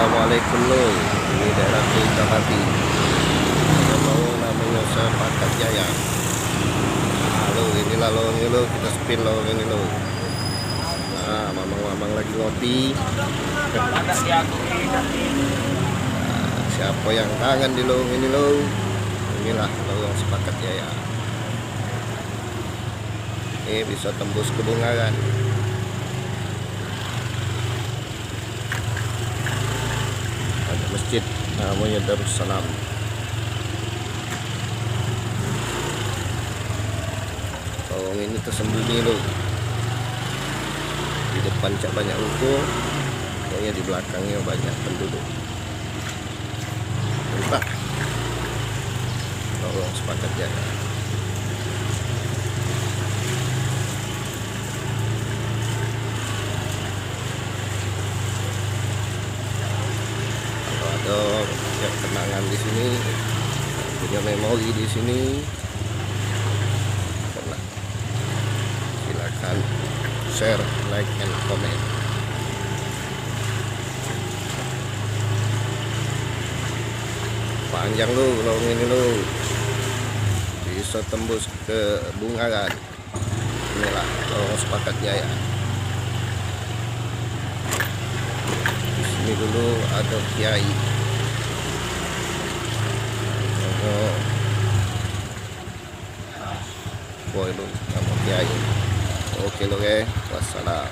Assalamualaikum lo. Ini daerah Pelita Pati. Ada lowong namanya Sepakat Jaya. Halo, inilah lowong ini lo. Kita spin lowong ini lo. Nah, mamang-mamang lagi ngopi. Nah, siapa yang kangen di lowong ini lo? Inilah lowong Sepakat Jaya. Ini bisa tembus ke Bungaran. Ada masjid namanya Darussalam. Lowong ini tersembunyi loh. Di depan cak banyak ruko, pokoknya di belakangnya banyak penduduk. Entah. Lowong Sepakat Jaya. Ada yang kenangan di sini, punya memori di sini, silakan share, like, and comment. Panjang lu lowong ini lu, bisa tembus ke Bungaran. Inilah lowong Sepakat Jaya. Di sini dulu ada kiai. Boy lu, nama kiai. Oke lo, wassalam.